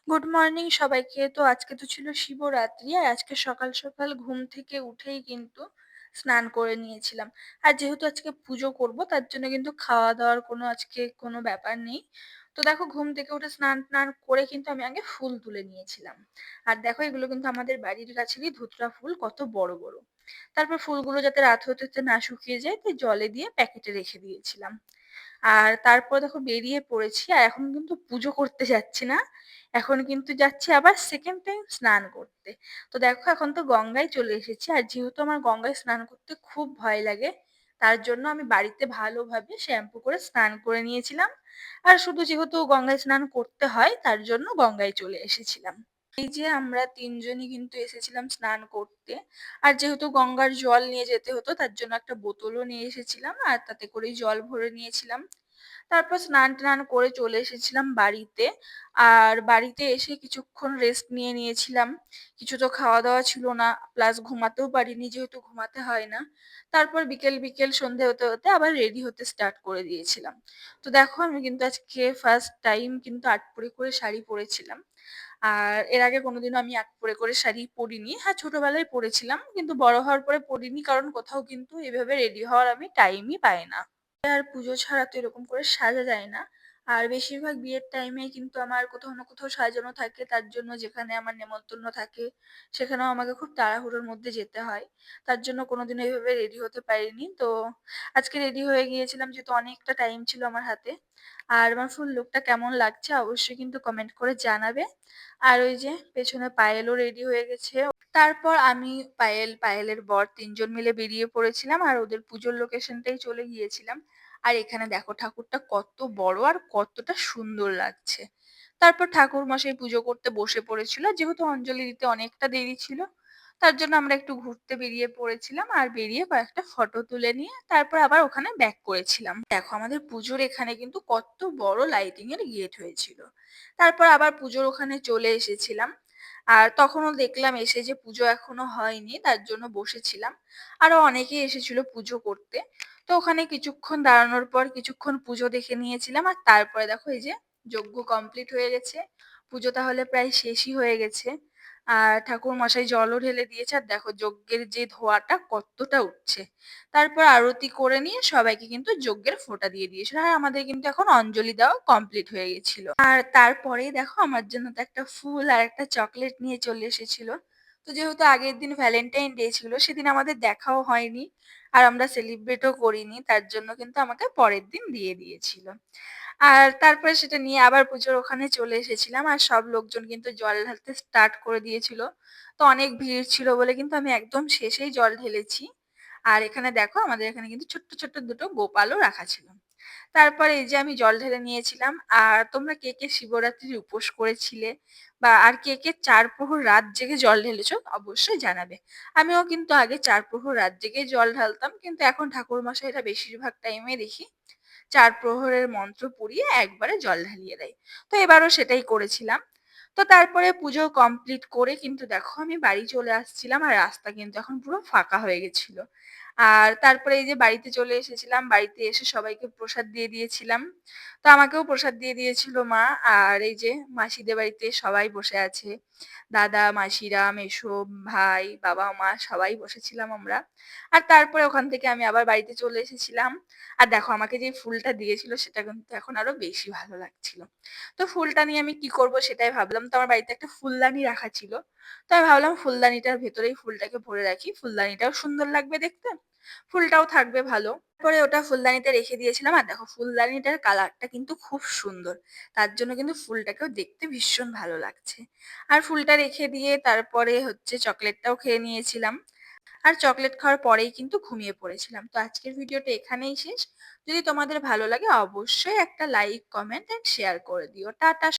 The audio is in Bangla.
গুড মর্নিং সবাইকে। তো আজকে তো ছিল শিবরাত্রি। আর আজকে সকাল সকাল ঘুম থেকে উঠেই কিন্তু স্নান করে নিয়েছিলাম। আর যেহেতু আজকে পুজো করব তার জন্য কিন্তু খাওয়া দাওয়ার আজকে কোনো ব্যাপার নেই। তো দেখো, ঘুম থেকে উঠে স্নান টান করে কিন্তু আমি আগে ফুল তুলে নিয়েছিলাম। আর দেখো, এগুলো কিন্তু আমাদের বাড়ির কাছেরই ধুতরা ফুল, কত বড় বড়। তারপর ফুলগুলো যাতে রাত হতে হতে না শুকিয়ে যায় তাই জলে দিয়ে প্যাকেটে রেখে দিয়েছিলাম। আর তারপর দেখো বেরিয়ে পড়েছি। আর এখন কিন্তু পুজো করতে যাচ্ছি না, এখন কিন্তু যাচ্ছি আবার সেকেন্ড টাইম স্নান করতে। তো দেখো, এখন তো গঙ্গায় চলে এসেছি। আর যেহেতু আমার গঙ্গায় স্নান করতে খুব ভয় লাগে, তার জন্য আমি বাড়িতে ভালোভাবে শ্যাম্পু করে স্নান করে নিয়েছিলাম। আর শুধু যেহেতু গঙ্গায় স্নান করতে হয় তার জন্য গঙ্গায় চলে এসেছিলাম। এই যে আমরা তিনজনই কিন্তু এসেছিলাম স্নান করতে। আর যেহেতু গঙ্গার জল নিয়ে যেতে হতো তার জন্য একটা বোতলও নিয়ে এসেছিলাম, আর তাতে করেই জল ভরে নিয়েছিলাম। তারপর স্নান টান করে চলে এসেছিলাম বাড়িতে। আর বাড়িতে এসে কিছুক্ষণ রেস্ট নিয়ে নিয়েছিলাম। কিছু তো খাওয়া দাওয়া ছিল না, প্লাস ঘুমাতেও পারিনি যেহেতু ঘুমাতে হয় না। তারপর বিকেল বিকেল সন্ধে হতে হতে আবার রেডি হতে স্টার্ট করে দিয়েছিলাম। তো দেখো, আমি কিন্তু আজকে ফার্স্ট টাইম কিন্তু আটপরে করে শাড়ি পরেছিলাম। আর এর আগে কোনোদিনও আমি আটপরে করে শাড়ি পরিনি। হ্যাঁ, ছোটবেলায় পরেছিলাম, কিন্তু বড় হওয়ার পরে পরিনি, কারণ কোথাও কিন্তু এভাবে রেডি হওয়ার আমি টাইমই পাই না। আর পুজো ছাড়া তো এরকম করে সাজা যায় না। আর বেশিরভাগ বিয়ের টাইমে কিন্তু আমার কোথাও না কোথাও সাজানো থাকে, তার জন্য যেখানে আমার নেমন্তন্ন থাকে সেখানেও আমাকে খুব তাড়াহুড়োর মধ্যে যেতে হয়। তার জন্য কোনোদিনও এভাবে রেডি হতে পারিনি। তো আজকে রেডি হয়ে গিয়েছিলাম যেহেতু অনেকটা টাইম ছিল আমার হাতে। আর আমার ফুল লুকটা কেমন লাগছে অবশ্যই কিন্তু কমেন্ট করে জানাবে। আর ওই যে পেছনে পায়েলও রেডি হয়ে গেছে। তারপর আমি, পায়েলের বর তিনজন মিলে বেরিয়ে পড়েছিলাম আর ওদের পুজোর লোকেশনটাই চলে গিয়েছিলাম। আর এখানে দেখো ঠাকুরটা কত বড় আর কতটা সুন্দর লাগছে। তারপর ঠাকুর মশাই পুজো করতে বসে পড়েছিল, যেহেতু অঞ্জলি দিতে অনেকটা দেরি ছিল তার জন্য আমরা একটু ঘুরতে বেরিয়ে পড়েছিলাম। আর বেরিয়ে কয়েকটা ফটো তুলে নিয়ে তারপর আবার ওখানে ব্যাক করেছিলাম। দেখো, আমাদের পুজোর এখানে কিন্তু কত বড় লাইটিং এর গেট হয়েছিল। তারপর আবার পুজোর ওখানে চলে এসেছিলাম। আর তখনও দেখলাম এসে যে পুজো এখনো হয়নি, তার জন্য বসেছিলাম। আরো অনেকেই এসেছিল পুজো করতে। তো ওখানে কিছুক্ষণ দাঁড়ানোর পর কিছুক্ষণ পুজো দেখে নিয়েছিলাম। আর তারপরে দেখো, এই যে যজ্ঞ কমপ্লিট হয়ে গেছে, পুজো তাহলে প্রায় শেষই হয়ে গেছে। আর ঠাকুর মশাই জলও ঢেলে দিয়েছে। আর দেখো যজ্ঞের যে ধোঁয়াটা কতটা উঠছে। তারপর আরতি করে নিয়ে সবাইকে কিন্তু যজ্ঞের ফোঁটা দিয়ে দিয়েছিল। আর আমাদের কিন্তু এখন অঞ্জলি দেওয়া কমপ্লিট হয়ে গেছিল। আর তারপরেই দেখো, আমার জন্য তো একটা ফুল আর একটা চকলেট নিয়ে চলে এসেছিল। তো যেহেতু আগের দিন ভ্যালেন্টাইন ডে ছিল, সেদিন আমাদের দেখাও হয়নি আর আমরা সেলিব্রেটও করিনি, তার জন্য কিন্তু আমাকে পরের দিন দিয়ে দিয়েছিল। আর তারপরে সেটা নিয়ে আবার পুজোর ওখানে চলে এসেছিলাম। আর সব লোকজন কিন্তু জল ঢালতে স্টার্ট করে দিয়েছিল। তো অনেক ভিড় ছিল বলে কিন্তু আমি একদম শেষেই জল ঢেলেছি। আর এখানে দেখো, আমাদের এখানে কিন্তু ছোট্ট ছোট্ট দুটো গোপালও রাখা ছিল। তারপরে এই যে আমি জল ঢেলে নিয়েছিলাম। আর তোমরা কে কে শিবরাত্রির উপোস করেছিলে বা আর কে কে ৪ প্রহর রাত জেগে জল ঢেলেছো অবশ্যই জানাবে। আমিও কিন্তু আগে ৪ প্রহর রাত জেগে জল ঢালতাম, কিন্তু এখন ঠাকুরমশাইরা বেশিরভাগ টাইমে দেখি ৪ প্রহরের মন্ত্র পড়িয়ে একবারে জল ঢালিয়ে দেয়। তো এবারও সেটাই করেছিলাম। তো তারপরে পুজো কমপ্লিট করে কিন্তু দেখো আমি বাড়ি চলে আসছিলাম। আর রাস্তা কিন্তু এখন পুরো ফাঁকা হয়ে গেছিল। আর তারপরে এই যে বাড়িতে চলে এসেছিলাম, বাড়িতে এসে সবাইকে প্রসাদ দিয়ে দিয়েছিলাম। তো আমাকেও প্রসাদ দিয়ে দিয়েছিল মা। আর এই যে মাসিদের বাড়িতে সবাই বসে আছে, দাদা মাসিরা মেসো ভাই বাবা মা সবাই বসেছিলাম আমরা। আর তারপরে ওখান থেকে আমি আবার বাড়িতে চলে এসেছিলাম। আর দেখো, আমাকে যে ফুলটা দিয়েছিল সেটা কিন্তু এখন আরো বেশি ভালো লাগছিল। তো ফুলটা নিয়ে আমি কি করব সেটাই ভাবলাম। তো আমার বাড়িতে একটা ফুলদানি রাখা ছিল। তো আমি ভাবলাম ফুলদানিটার ভেতরেই ফুলটাকে ভরে রাখি, ফুলদানিটাও সুন্দর লাগবে দেখতে, ফুলটাও থাকবে ভালো। তারপরে ওটা ফুলদানিতে রেখে দিয়েছিলাম। আর দেখো, ফুলদানিটার কালারটা কিন্তু খুব সুন্দর, তার জন্য কিন্তু ফুলটাকেও দেখতে ভীষণ ভালো লাগছে। আর ফুলটা রেখে দিয়ে তারপরে হচ্ছে চকলেটটাও খেয়ে নিয়েছিলাম। আর চকলেট খাওয়ার পরেই কিন্তু ঘুমিয়ে পড়েছিলাম। তো আজকের ভিডিওটা এখানেই শেষ। যদি তোমাদের ভালো লাগে অবশ্যই একটা লাইক কমেন্ট এন্ড শেয়ার করে দিও। টাটা।